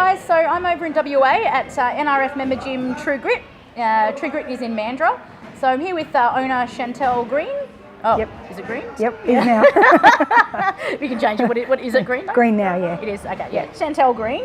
guys, so I'm over in WA at NRF member gym True Grit. True Grit is in Mandurah. So I'm here with owner Chantel Green. Oh, yep. Is it green? Yep, it is now. We can change it. What is it, green now? Green now, yeah. It is, okay, yeah. Chantel Green.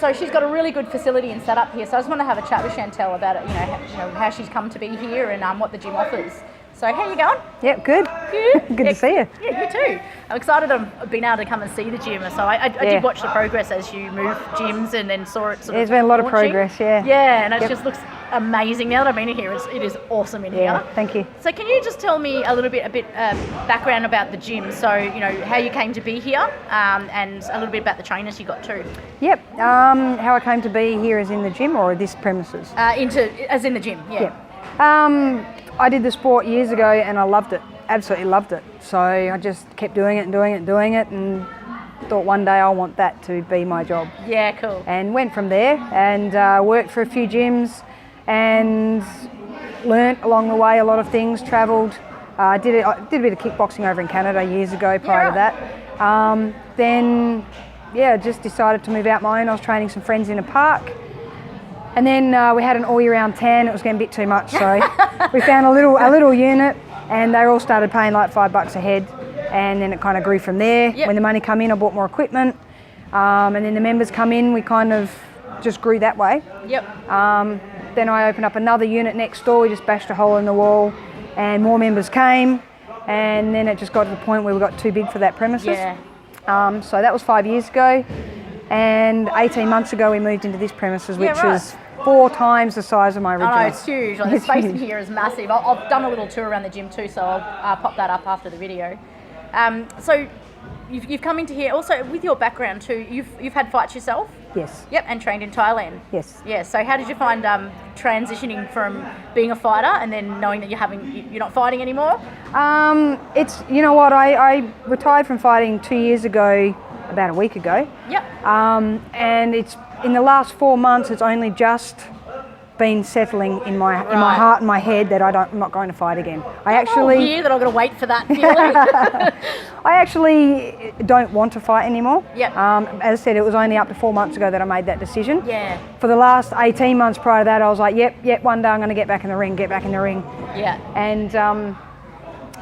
So she's got a really good facility and setup here. So I just want to have a chat with Chantel about it, how she's come to be here and what the gym offers. So how you going? Yep, good. Good. Good to see you. Yeah, you too. I'm excited I've been able to come and see the gym. So I did watch the progress as you moved gyms and then saw it There's been a lot of progress, yeah. Yeah, and it just looks amazing. Now that I've been in here, it is awesome in here. Thank you. So can you just tell me a bit background about the gym? So, how you came to be here and a little bit about the trainers you got too. Yep. How I came to be here is in the gym or this premises? As in the gym, yeah. I did the sport years ago and I loved it, absolutely loved it. So I just kept doing it and thought one day I want that to be my job. Yeah, cool. And went from there and worked for a few gyms and learnt along the way a lot of things, travelled. I did a bit of kickboxing over in Canada years ago prior to that. Then just decided to move out my own. I was training some friends in a park. And then we had an all year round tan. It was getting a bit too much, so we found a little unit, and they all started paying like $5 a head, and then it kind of grew from there. Yep. When the money come in, I bought more equipment, and then the members come in. We kind of just grew that way. Yep. Then I opened up another unit next door. We just bashed a hole in the wall, and more members came, and then it just got to the point where we got too big for that premises. Yeah. So that was 5 years ago, and 18 months ago we moved into this premises, which is 4 times the size of my original. I know, it's huge. Like, the space in here is massive. I've done a little tour around the gym too, so I'll pop that up after the video. So you've come into here also with your background too. You've had fights yourself? Yes. Yep, and trained in Thailand. Yes. Yeah. So how did you find transitioning from being a fighter and then knowing that you're not fighting anymore? It's I retired from fighting 2 years ago, about a week ago. Yep. And it's in the last 4 months. It's only just been settling in my heart and my head that I'm not going to fight again. I actually that I'm going to wait for that feeling. I actually don't want to fight anymore. Yep. As I said, it was only up to 4 months ago that I made that decision. Yeah. For the last 18 months prior to that, I was like, yep, one day I'm going to get back in the ring. Yeah. And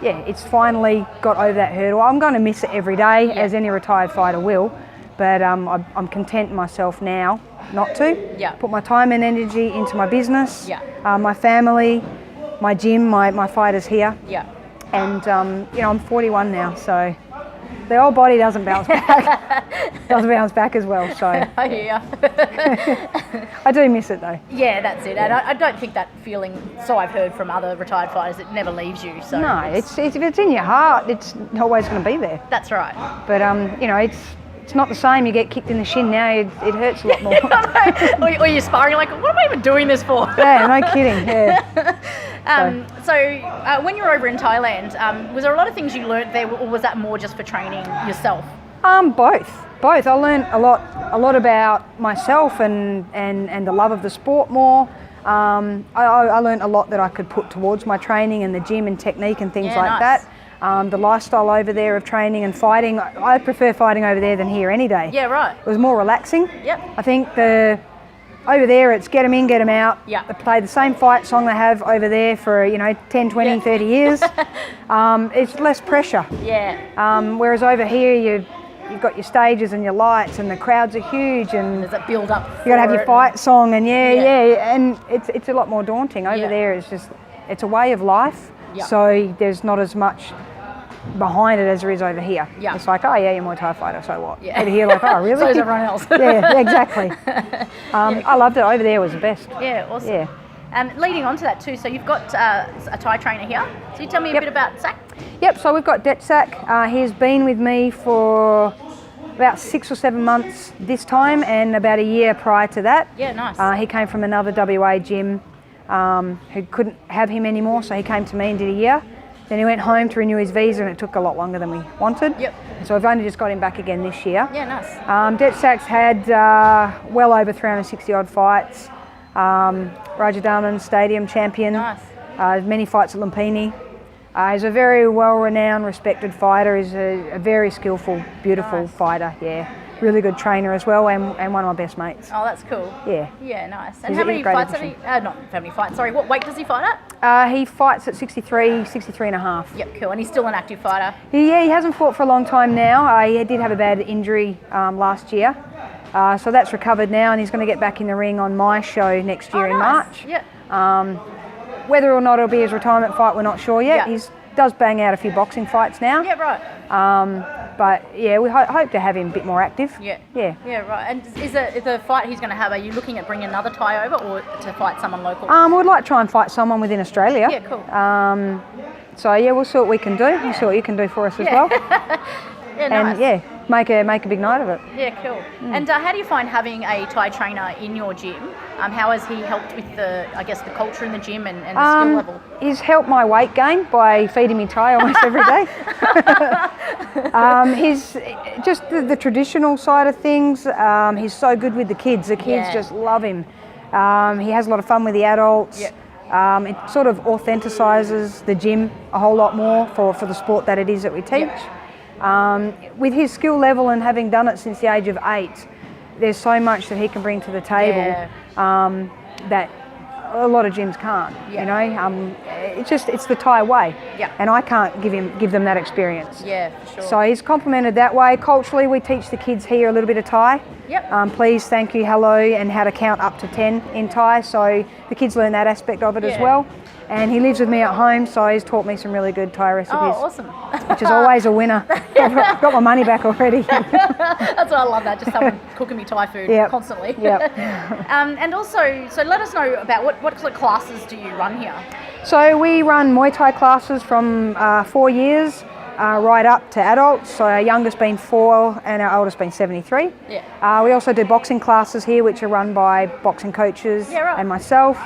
it's finally got over that hurdle. I'm going to miss it every day, as any retired fighter will, but I'm content myself now not to. Yeah. Put my time and energy into my business, my family, my gym, my fighters here. Yeah. And I'm 41 now, so the old body doesn't bounce back. Doesn't bounce back as well, so. I hear ya. I do miss it though. Yeah, that's it. And I don't think that feeling, so I've heard from other retired fighters, it never leaves you. So no, if it's in your heart, it's always going to be there. That's right. But it's not the same. You get kicked in the shin now, it hurts a lot more. Or you're sparring, you're like, what am I even doing this for? Yeah, no kidding. Yeah. So when you were over in Thailand, was there a lot of things you learnt there, or was that more just for training yourself? Both. I learned a lot about myself and the love of the sport more. I learned a lot that I could put towards my training and the gym and technique and things like that. The lifestyle over there of training and fighting, I prefer fighting over there than here any day. Yeah, right. It was more relaxing. Yep. I think over there it's get them in, get them out. Yeah. They play the same fight song they have over there for 10, 20, 30 years. It's less pressure. Yeah. Whereas over here you've got your stages and your lights and the crowds are huge and there's that build up. You got to have your fight song and and it's a lot more daunting. Over there it's a way of life. Yeah. So there's not as much behind it as there is over here. Yeah. It's like, oh yeah, you're a Muay Thai fighter, so what? Yeah. Over here, like, oh really? So is everyone else. Yeah, exactly. I loved it. Over there was the best. Yeah, awesome. Yeah. And leading on to that too, so you've got a Thai trainer here. So you tell me a bit about Zach? Yep, so we've got Zach. He's been with me for about 6 or 7 months this time and about a year prior to that. Yeah, nice. He came from another WA gym who couldn't have him anymore, so he came to me and did a year. Then he went home to renew his visa and it took a lot longer than we wanted. Yep. So I've only just got him back again this year. Yeah, nice. Zach's had well over 360 odd fights. Rajadarman Stadium champion. Nice. Many fights at Lumpini. He's a very well-renowned, respected fighter. He's a very skillful, beautiful fighter, yeah. really good trainer as well, and one of my best mates. Oh, that's cool. Yeah. Yeah, nice. And He's how a many great fights have addition. he? Not how many fights. Sorry, what weight does he fight at? He fights at 63, 63 and a half. Yep, cool. And he's still an active fighter. Yeah, he hasn't fought for a long time now. He did have a bad injury last year. So that's recovered now, and he's going to get back in the ring on my show next year in nice. March. Yeah. Whether or not it'll be his retirement fight, we're not sure yet. Yeah. He does bang out a few boxing fights now. Yeah, right. But yeah, we hope to have him a bit more active. Yeah. Yeah. Yeah, right. And is the fight he's going to have, are you looking at bringing another Thai over or to fight someone local? We'd like to try and fight someone within Australia. Yeah, cool. So yeah, we'll see what we can do. We'll see what you can do for us as well. Yeah, nice. And yeah, make a big night of it. Yeah, cool. And how do you find having a Thai trainer in your gym? How has he helped with the culture in the gym and the skill level? He's helped my weight gain by feeding me Thai almost every day. He's just the traditional side of things. He's so good with the kids. The kids just love him. He has a lot of fun with the adults. Yeah. It sort of authenticises the gym a whole lot more for the sport that it is that we teach. With his skill level and having done it since the age of 8, there's so much that he can bring to the table that a lot of gyms can't. You know, it's the Thai way, and I can't give them that experience. Yeah, for sure. So he's complemented that way. Culturally, we teach the kids here a little bit of Thai. Yep. Please, thank you, hello, and how to count up to 10 in Thai. So the kids learn that aspect of it as well. And he lives with me at home, so he's taught me some really good Thai recipes. Oh, awesome. Which is always a winner. I've got my money back already. That's why I love that, just someone cooking me Thai food constantly. Yep. And also, so let us know about what sort of classes do you run here? So we run Muay Thai classes from 4 years right up to adults. So our youngest been 4 and our oldest been 73. Yeah. We also do boxing classes here, which are run by boxing coaches and myself.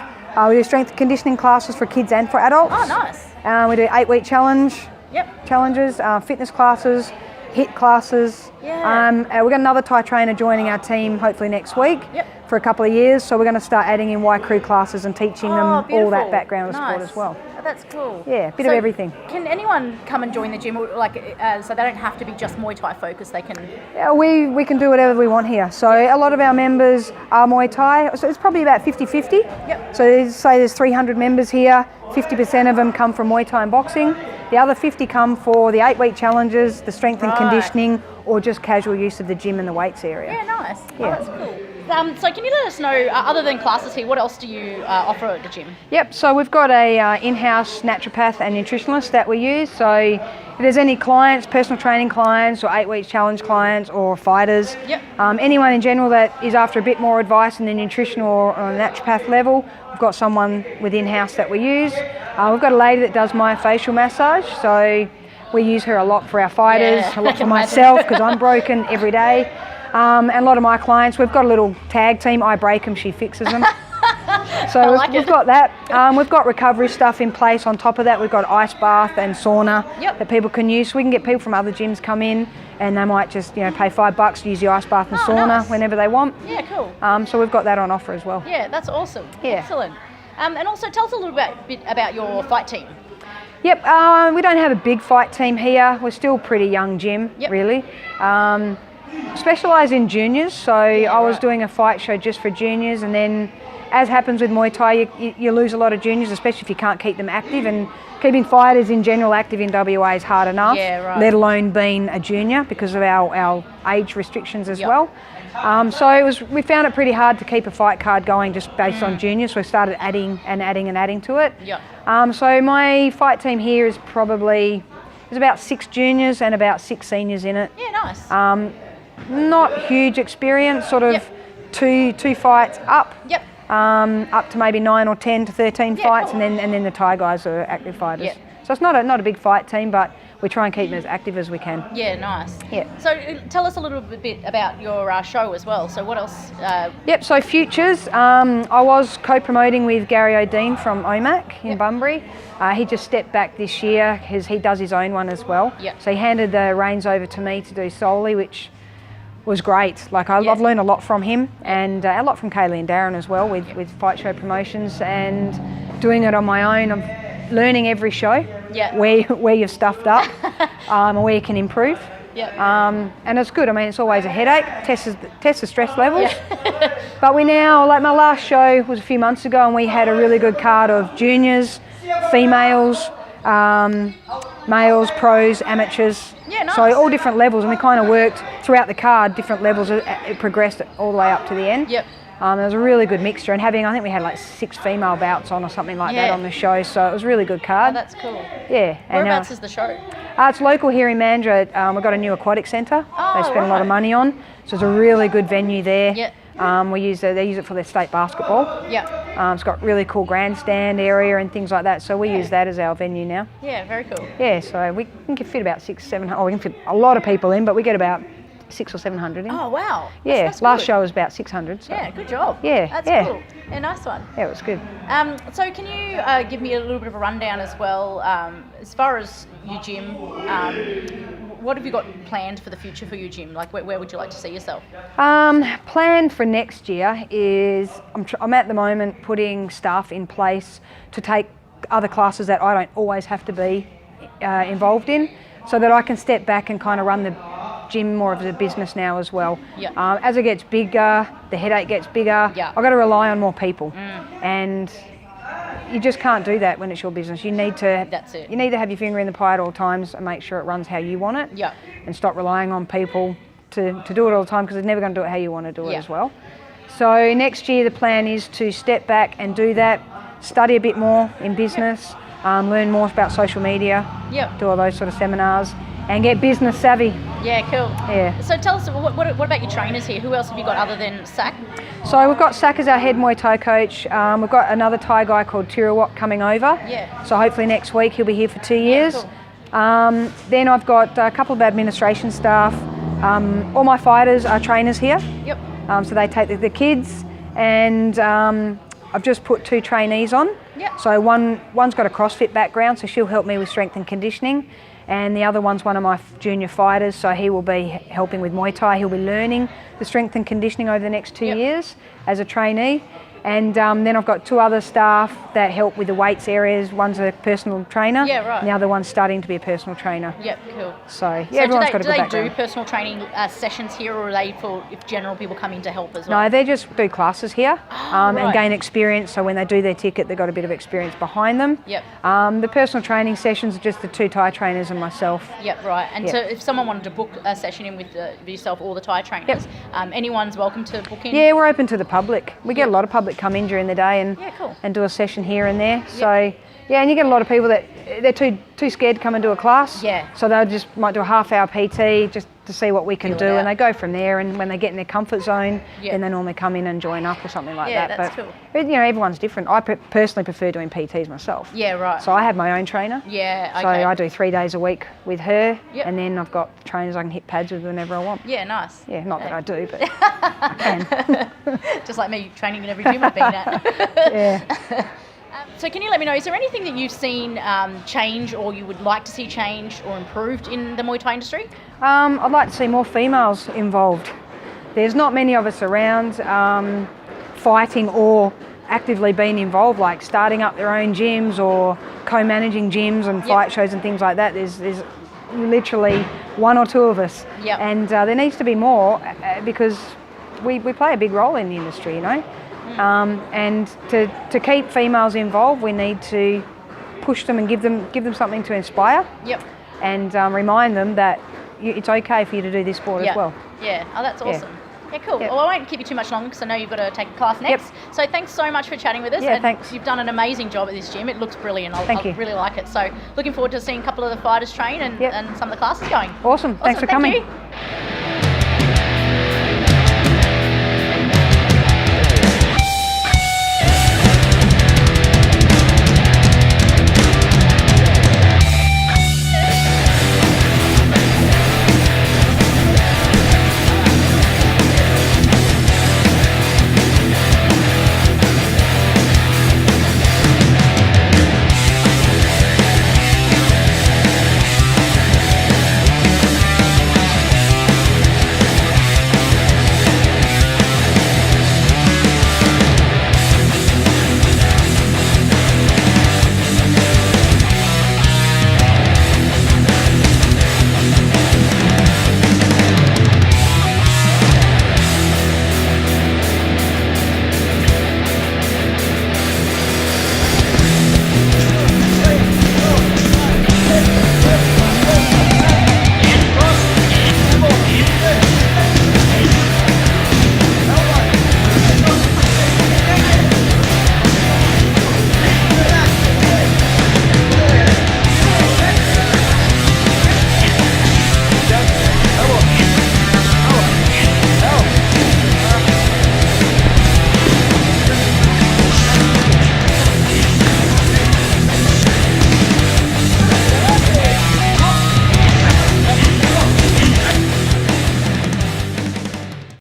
We do strength and conditioning classes for kids and for adults. Oh, nice. We do 8-week challenges, fitness classes, HIIT classes. Yeah. We've got another Thai trainer joining our team hopefully next week for a couple of years. So we're going to start adding in Y Crew classes and teaching them all that background of sport as well. Oh, that's cool. Yeah, a bit of everything. Can anyone come and join the gym, so they don't have to be just Muay Thai focused? They can. Yeah, we can do whatever we want here. So a lot of our members are Muay Thai. So it's probably about 50-50. Yep. So say there's 300 members here. 50% of them come from Muay Thai and boxing. The other 50 come for the 8-week challenges, the strength and conditioning, or just casual use of the gym and the weights area. Yeah, nice. Yeah. Oh, that's cool. So can you let us know, other than classes here, what else do you offer at the gym? Yep, so we've got a in-house naturopath and nutritionist that we use. So if there's any clients, personal training clients or 8-week challenge clients or fighters, anyone in general that is after a bit more advice in the nutrition or on a naturopath level, we've got someone within house that we use. We've got a lady that does my facial massage, so we use her a lot for our fighters, a lot for myself because I'm broken every day. And a lot of my clients, we've got a little tag team. I break them, she fixes them. So we've got that. We've got recovery stuff in place. On top of that, we've got ice bath and sauna that people can use. So we can get people from other gyms come in and they might just pay $5 to use the ice bath and sauna whenever they want. Yeah, cool. So we've got that on offer as well. Yeah, that's awesome. Yeah. Excellent. And also tell us a little bit about your fight team. Yep, we don't have a big fight team here. We're still a pretty young gym, really. Specialise in juniors, so I was doing a fight show just for juniors, and then as happens with Muay Thai, you lose a lot of juniors, especially if you can't keep them active, and keeping fighters in general active in WA is hard enough, let alone being a junior because of our age restrictions as well. So we found it pretty hard to keep a fight card going just based on juniors, so we started adding to it. So my fight team here is probably, there's about 6 juniors and about 6 seniors in it. Yeah, nice. Not huge experience, sort of two fights up. Up to maybe 9 or 10 to 13 fights, and then the Thai guys are active fighters. So it's not a big fight team, but we try and keep them as active as we can. Yeah, nice. Yeah. So tell us a little bit about your show as well. So what else? So Futures, I was co-promoting with Gary O'Dean from OMAC in Bunbury. He just stepped back this year because he does his own one as well. So he handed the reins over to me to do solely, which was great. Like I've learned a lot from him, and a lot from Kaylee and Darren as well with fight show promotions, and doing it on my own. I'm learning every show where you've stuffed up and where you can improve. And it's good. I mean, it's always a headache. Tests the stress levels. Yeah. But we now, like my last show was a few months ago, and we had a really good card of juniors, females, males, pros, amateurs. Yeah, nice. So all different levels, and we kind of worked throughout the card, different levels. It progressed all the way up to the end. Yep. It was a really good mixture, and I think we had like 6 female bouts on or something like that on the show, so it was a really good card. Oh, that's cool. Yeah. Whereabouts is the show? It's local here in Mandurah. We've got a new aquatic centre. They spend a lot of money on, so it's a really good venue there. Yep. They use it for their state basketball. Yeah. It's got really cool grandstand area and things like that, so we use that as our venue now. Yeah, very cool. Yeah, so we can fit about 600-700. We can fit a lot of people in, but we get about 600 or 700 in. Oh, wow. Yeah, that's last good. show was about 600. So. Yeah, good job. Yeah, That's cool. Yeah, nice one. Yeah, it was good. So can you give me a little bit of a rundown as well, as far as your gym, what have you got planned for the future for your gym? Like, where would you like to see yourself? Plan for next year is, I'm at the moment putting staff in place to take other classes that I don't always have to be involved in, so that I can step back and kind of run the gym more of a business now as well. Yeah. As it gets bigger, the headache gets bigger. Yeah. I've got to rely on more people, and you just can't do that when it's your business. You need to. That's it. You need to have your finger in the pie at all times and make sure it runs how you want it. Yeah. And stop relying on people to do it all the time, because they're never going to do it how you want to do it as well. So next year the plan is to step back and do that, study a bit more in business, learn more about social media, do all those sort of seminars, and get business savvy. Yeah, cool. Yeah. So tell us, what about your trainers here? Who else have you got other than Sack? So we've got Sack as our head Muay Thai coach. We've got another Thai guy called Tirawat coming over. Yeah. So hopefully next week he'll be here for 2 years. Cool. Then I've got a couple of administration staff. All my fighters are trainers here. Yep. So they take the kids, and I've just put 2 trainees on. Yep. So one's got a CrossFit background, so she'll help me with strength and conditioning. And the other one's one of my junior fighters, so he will be helping with Muay Thai. He'll be learning the strength and conditioning over the next 2 years as a trainee. And then I've got 2 other staff that help with the weights areas. One's a personal trainer, Yeah, right. and the other one's starting to be a personal trainer. Yep, cool. So So everyone's got a good background. do they do personal training sessions here, or are they for if general people come in to help as well? No, they just do classes here and right. gain experience. So when they do their ticket, they've got a bit of experience behind them. Yep. The personal training sessions are just the 2 Thai trainers and myself. Yep, right. And so if someone wanted to book a session in with yourself or the Thai trainers, anyone's welcome to book in? Yeah, we're open to the public. We get a lot of public come in during the day and do a session here and there. So yeah, and you get a lot of people that they're too scared to come and do a class. Yeah. So they just might do a half-hour PT just to see what we can do, and they go from there. And when they get in their comfort zone, then they normally come in and join up or something like that. That's but cool. you know, everyone's different. I personally prefer doing PTs myself. Yeah, right. So I have my own trainer. Yeah, okay. So I do 3 days a week with her, Yep. and then I've got trainers I can hit pads with whenever I want. Yeah, nice. Yeah, not that I do, but I can. Just like me training in every gym I've been at. Yeah. So can you let me know, is there anything that you've seen change, or you would like to see changed or improved in the Muay Thai industry? I'd like to see more females involved. There's not many of us around fighting or actively being involved, like starting up their own gyms or co-managing gyms and fight shows and things like that. There's literally 1 or 2 of us. Yep. And there needs to be more because we play a big role in the industry, you know. And to keep females involved, we need to push them and give them something to inspire. Yep. And remind them that it's okay for you to do this sport as well. Yeah. Oh, that's awesome. Yeah, cool. Yep. Well, I won't keep you too much longer because I know you've got to take a class next. So thanks so much for chatting with us. Yeah, and thanks. You've done an amazing job at this gym. It looks brilliant. I Thank you. really like it. So looking forward to seeing a couple of the fighters train and some of the classes going. Awesome. Thanks for coming. Thank you.